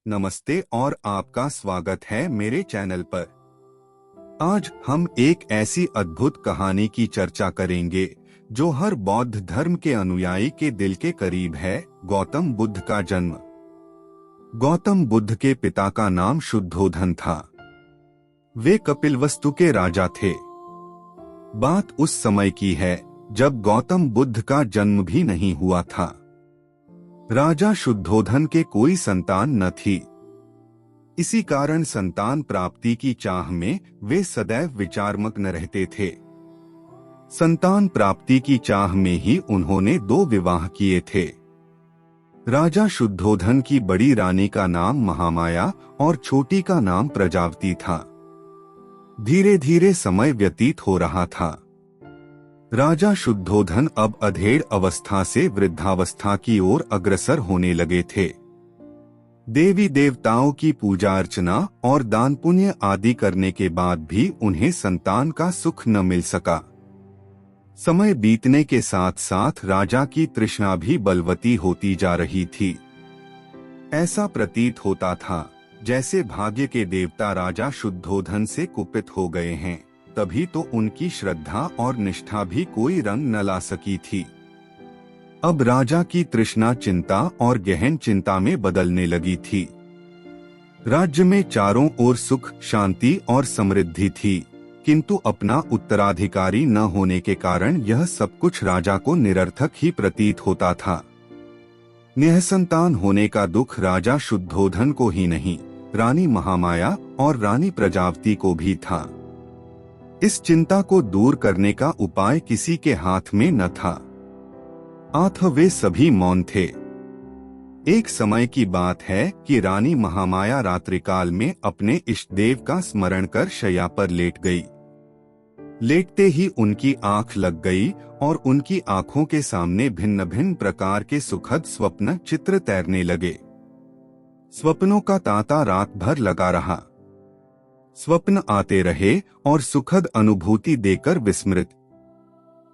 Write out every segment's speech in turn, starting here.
नमस्ते और आपका स्वागत है मेरे चैनल पर। आज हम एक ऐसी अद्भुत कहानी की चर्चा करेंगे जो हर बौद्ध धर्म के अनुयायी के दिल के करीब है। गौतम बुद्ध का जन्म। गौतम बुद्ध के पिता का नाम शुद्धोधन था। वे कपिलवस्तु के राजा थे। बात उस समय की है जब गौतम बुद्ध का जन्म भी नहीं हुआ था। राजा शुद्धोधन के कोई संतान न थी। इसी कारण संतान प्राप्ति की चाह में वे सदैव विचारमग्न रहते थे। संतान प्राप्ति की चाह में ही उन्होंने 2 विवाह किए थे। राजा शुद्धोधन की बड़ी रानी का नाम महामाया और छोटी का नाम प्रजावती था। धीरे धीरे समय व्यतीत हो रहा था। राजा शुद्धोधन अब अधेड़ अवस्था से वृद्धावस्था की ओर अग्रसर होने लगे थे। देवी देवताओं की पूजा अर्चना और दान पुण्य आदि करने के बाद भी उन्हें संतान का सुख न मिल सका। समय बीतने के साथ साथ राजा की तृष्णा भी बलवती होती जा रही थी। ऐसा प्रतीत होता था जैसे भाग्य के देवता राजा शुद्धोधन से कुपित हो गए हैं। तभी तो उनकी श्रद्धा और निष्ठा भी कोई रंग न ला सकी थी। अब राजा की तृष्णा चिंता और गहन चिंता में बदलने लगी थी। राज्य में चारों ओर सुख, शांति और समृद्धि थी, किंतु अपना उत्तराधिकारी न होने के कारण यह सब कुछ राजा को निरर्थक ही प्रतीत होता था। निःसंतान होने का दुख राजा शुद्धोधन को ही नहीं, रानी महामाया और रानी प्रजावती को भी था। इस चिंता को दूर करने का उपाय किसी के हाथ में न था। अतः वे सभी मौन थे। एक समय की बात है कि रानी महामाया रात्रिकाल में अपने इष्टदेव का स्मरण कर शैया पर लेट गई। लेटते ही उनकी आंख लग गई और उनकी आंखों के सामने भिन्न भिन्न प्रकार के सुखद स्वप्न चित्र तैरने लगे। स्वप्नों का तांता रात भर लगा रहा। स्वप्न आते रहे और सुखद अनुभूति देकर विस्मृत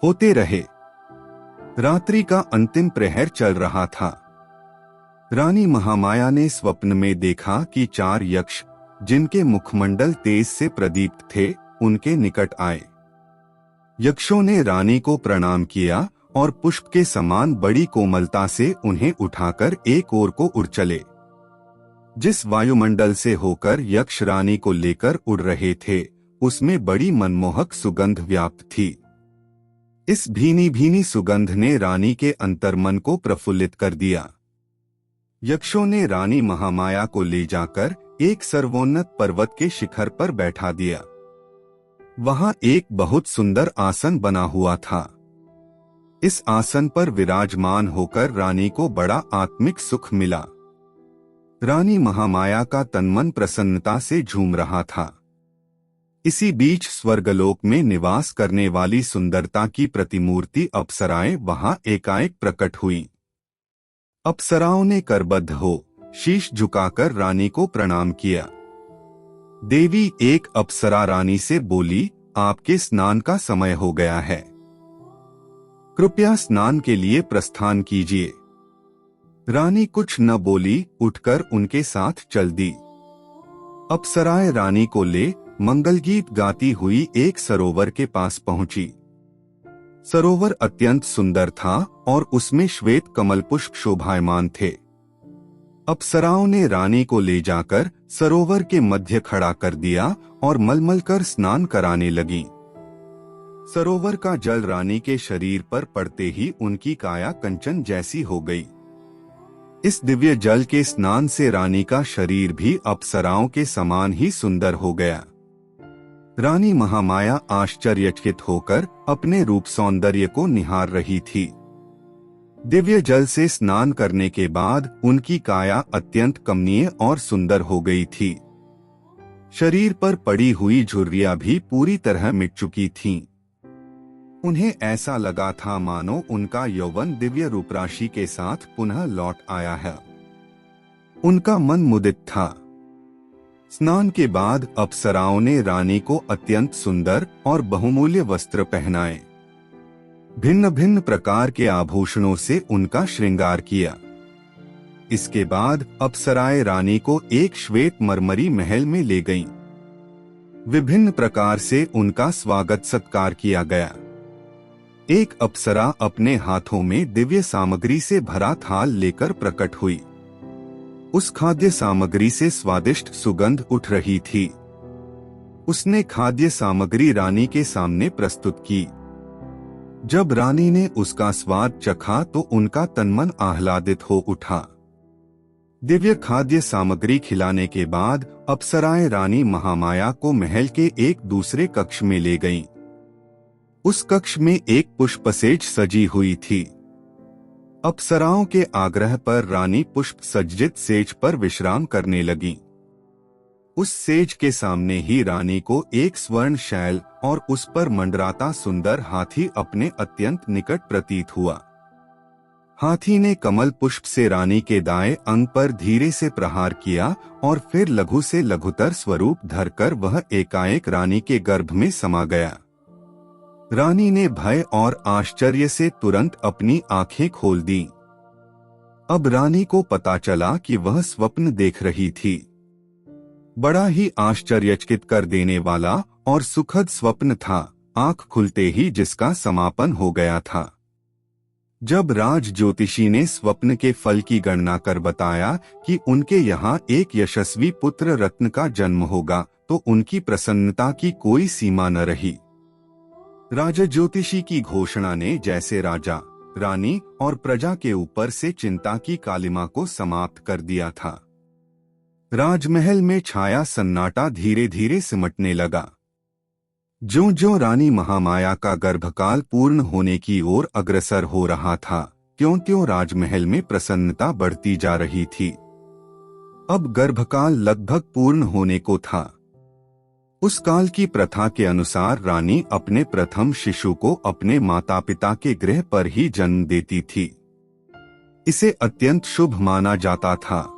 होते रहे। रात्रि का अंतिम प्रहर चल रहा था। रानी महामाया ने स्वप्न में देखा कि 4 यक्ष, जिनके मुखमंडल तेज से प्रदीप्त थे, उनके निकट आए। यक्षों ने रानी को प्रणाम किया और पुष्प के समान बड़ी कोमलता से उन्हें उठाकर एक ओर को उड़ चले। जिस वायुमंडल से होकर यक्ष रानी को लेकर उड़ रहे थे, उसमें बड़ी मनमोहक सुगंध व्याप्त थी। इस भीनी भीनी सुगंध ने रानी के अंतर्मन को प्रफुल्लित कर दिया। यक्षों ने रानी महामाया को ले जाकर एक सर्वोन्नत पर्वत के शिखर पर बैठा दिया। वहां एक बहुत सुंदर आसन बना हुआ था। इस आसन पर विराजमान होकर रानी को बड़ा आत्मिक सुख मिला। रानी महामाया का तनमन प्रसन्नता से झूम रहा था। इसी बीच स्वर्गलोक में निवास करने वाली सुंदरता की प्रतिमूर्ति अप्सराएं वहां एकाएक प्रकट हुई। अप्सराओं ने करबद्ध हो शीश झुकाकर रानी को प्रणाम किया। देवी एक अप्सरा रानी से बोली, आपके स्नान का समय हो गया है, कृपया स्नान के लिए प्रस्थान कीजिए। रानी कुछ न बोली, उठकर उनके साथ चल दी। अप्सराएं रानी को ले मंगलगीत गाती हुई एक सरोवर के पास पहुंची। सरोवर अत्यंत सुंदर था और उसमें श्वेत कमल पुष्प शोभायमान थे। अप्सराओं ने रानी को ले जाकर सरोवर के मध्य खड़ा कर दिया और मलमल कर स्नान कराने लगी। सरोवर का जल रानी के शरीर पर पड़ते ही उनकी काया कंचन जैसी हो गई। इस दिव्य जल के स्नान से रानी का शरीर भी अप्सराओं के समान ही सुंदर हो गया। रानी महामाया आश्चर्यचकित होकर अपने रूप सौंदर्य को निहार रही थी। दिव्य जल से स्नान करने के बाद उनकी काया अत्यंत कमनीय और सुंदर हो गई थी। शरीर पर पड़ी हुई झुर्रियां भी पूरी तरह मिट चुकी थीं। उन्हें ऐसा लगा था मानो उनका यौवन दिव्य रूपराशि के साथ पुनः लौट आया है। उनका मन मुदित था। स्नान के बाद अप्सराओं ने रानी को अत्यंत सुंदर और बहुमूल्य वस्त्र पहनाए। भिन्न भिन्न प्रकार के आभूषणों से उनका श्रृंगार किया। इसके बाद अप्सराएं रानी को एक श्वेत मरमरी महल में ले गईं। विभिन्न प्रकार से उनका स्वागत सत्कार किया गया। एक अप्सरा अपने हाथों में दिव्य सामग्री से भरा थाल लेकर प्रकट हुई। उस खाद्य सामग्री से स्वादिष्ट सुगंध उठ रही थी। उसने खाद्य सामग्री रानी के सामने प्रस्तुत की। जब रानी ने उसका स्वाद चखा तो उनका तनमन आह्लादित हो उठा। दिव्य खाद्य सामग्री खिलाने के बाद अप्सराएं रानी महामाया को महल के एक दूसरे कक्ष में ले गईं। उस कक्ष में एक पुष्पसेज सजी हुई थी। अप्सराओं के आग्रह पर रानी पुष्प सज्जित सेज पर विश्राम करने लगी। उस सेज के सामने ही रानी को एक स्वर्ण शैल और उस पर मंडराता सुंदर हाथी अपने अत्यंत निकट प्रतीत हुआ। हाथी ने कमल पुष्प से रानी के दाएं अंग पर धीरे से प्रहार किया और फिर लघु से लघुतर स्वरूप धरकर वह एकाएक रानी के गर्भ में समा गया। रानी ने भय और आश्चर्य से तुरंत अपनी आंखें खोल दी। अब रानी को पता चला कि वह स्वप्न देख रही थी। बड़ा ही आश्चर्यचकित कर देने वाला और सुखद स्वप्न था, आंख खुलते ही जिसका समापन हो गया था। जब राज ज्योतिषी ने स्वप्न के फल की गणना कर बताया कि उनके यहाँ एक यशस्वी पुत्र रत्न का जन्म होगा, तो उनकी प्रसन्नता की कोई सीमा न रही। राजा ज्योतिषी की घोषणा ने जैसे राजा, रानी और प्रजा के ऊपर से चिंता की कालिमा को समाप्त कर दिया था। राजमहल में छाया सन्नाटा धीरे धीरे सिमटने लगा। ज्यों-ज्यों रानी महामाया का गर्भकाल पूर्ण होने की ओर अग्रसर हो रहा था, त्यों-त्यों राजमहल में प्रसन्नता बढ़ती जा रही थी। अब गर्भकाल लगभग पूर्ण होने को था। उस काल की प्रथा के अनुसार रानी अपने प्रथम शिशु को अपने माता पिता के गृह पर ही जन्म देती थी। इसे अत्यंत शुभ माना जाता था।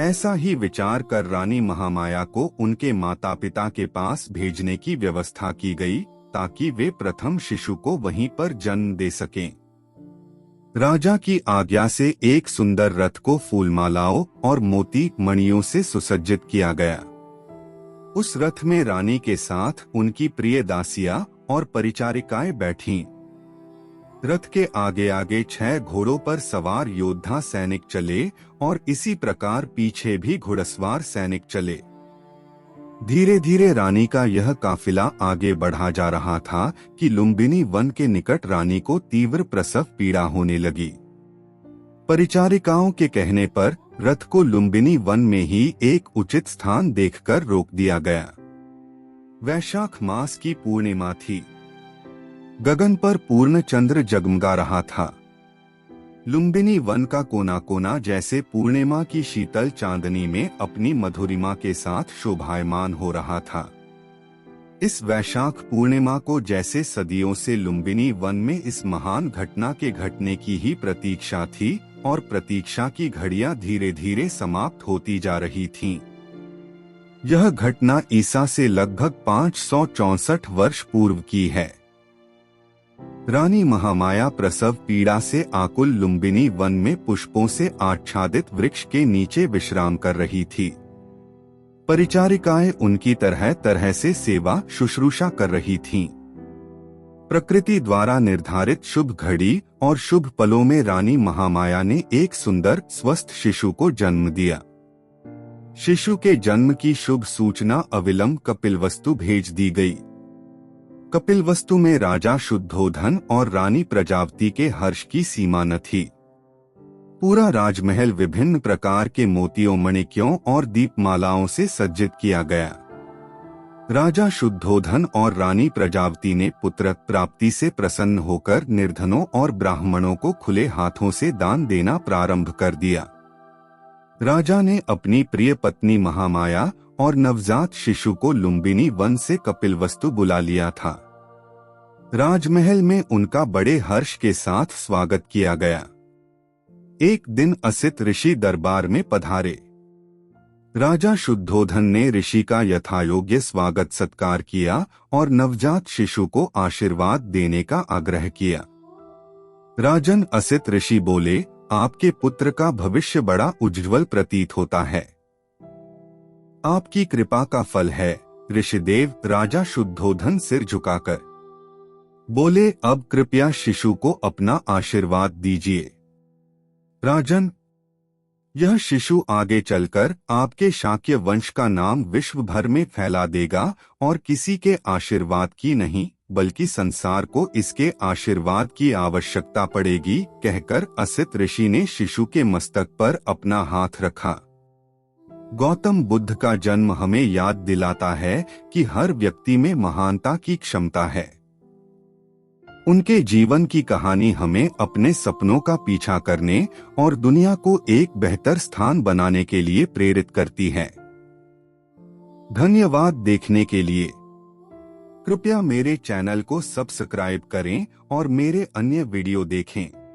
ऐसा ही विचार कर रानी महामाया को उनके माता पिता के पास भेजने की व्यवस्था की गई, ताकि वे प्रथम शिशु को वहीं पर जन्म दे सकें। राजा की आज्ञा से एक सुंदर रथ को फूलमालाओं और मोती मणियों से सुसज्जित किया गया। उस रथ में रानी के साथ उनकी प्रिय दासियां और परिचारिकाएं बैठीं। रथ के आगे आगे 6 घोड़ों पर सवार योद्धा सैनिक चले और इसी प्रकार पीछे भी घुड़सवार सैनिक चले। धीरे धीरे रानी का यह काफिला आगे बढ़ा जा रहा था कि लुम्बिनी वन के निकट रानी को तीव्र प्रसव पीड़ा होने लगी। परिचारिकाओं के कहने पर रथ को लुम्बिनी वन में ही एक उचित स्थान देखकर रोक दिया गया। वैशाख मास की पूर्णिमा थी। गगन पर पूर्ण चंद्र जगमगा रहा था। लुम्बिनी वन का कोना कोना जैसे पूर्णिमा की शीतल चांदनी में अपनी मधुरिमा के साथ शोभायमान हो रहा था। इस वैशाख पूर्णिमा को जैसे सदियों से लुम्बिनी वन में इस महान घटना के घटने की ही प्रतीक्षा थी, और प्रतीक्षा की घड़ियां धीरे धीरे समाप्त होती जा रही थीं। यह घटना ईसा से लगभग 564 वर्ष पूर्व की है। रानी महामाया प्रसव पीड़ा से आकुल लुम्बिनी वन में पुष्पों से आच्छादित वृक्ष के नीचे विश्राम कर रही थी। परिचारिकाएं उनकी तरह तरह से सेवा शुश्रूषा कर रही थीं। प्रकृति द्वारा निर्धारित शुभ घड़ी और शुभ पलों में रानी महामाया ने एक सुंदर स्वस्थ शिशु को जन्म दिया। शिशु के जन्म की शुभ सूचना अविलंब कपिलवस्तु भेज दी गई। कपिलवस्तु में राजा शुद्धोधन और रानी प्रजावती के हर्ष की सीमा न थी। पूरा राजमहल विभिन्न प्रकार के मोतियों, मणिक्यों और दीपमालाओं से सज्जित किया गया। राजा शुद्धोधन और रानी प्रजावती ने पुत्र प्राप्ति से प्रसन्न होकर निर्धनों और ब्राह्मणों को खुले हाथों से दान देना प्रारंभ कर दिया। राजा ने अपनी प्रिय पत्नी महामाया और नवजात शिशु को लुम्बिनी वन से कपिलवस्तु बुला लिया था। राजमहल में उनका बड़े हर्ष के साथ स्वागत किया गया। एक दिन असित ऋषि दरबार में पधारे। राजा शुद्धोधन ने ऋषि का यथायोग्य स्वागत सत्कार किया और नवजात शिशु को आशीर्वाद देने का आग्रह किया। राजन असित ऋषि बोले, आपके पुत्र का भविष्य बड़ा उज्जवल प्रतीत होता है। आपकी कृपा का फल है। ऋषिदेव राजा शुद्धोधन सिर झुकाकर बोले, अब कृपया शिशु को अपना आशीर्वाद दीजिए। राजन, यह शिशु आगे चलकर आपके शाक्य वंश का नाम विश्व भर में फैला देगा और किसी के आशीर्वाद की नहीं बल्कि संसार को इसके आशीर्वाद की आवश्यकता पड़ेगी, कहकर असित ऋषि ने शिशु के मस्तक पर अपना हाथ रखा। गौतम बुद्ध का जन्म हमें याद दिलाता है कि हर व्यक्ति में महानता की क्षमता है। उनके जीवन की कहानी हमें अपने सपनों का पीछा करने और दुनिया को एक बेहतर स्थान बनाने के लिए प्रेरित करती है। धन्यवाद देखने के लिए। कृपया मेरे चैनल को सब्सक्राइब करें और मेरे अन्य वीडियो देखें।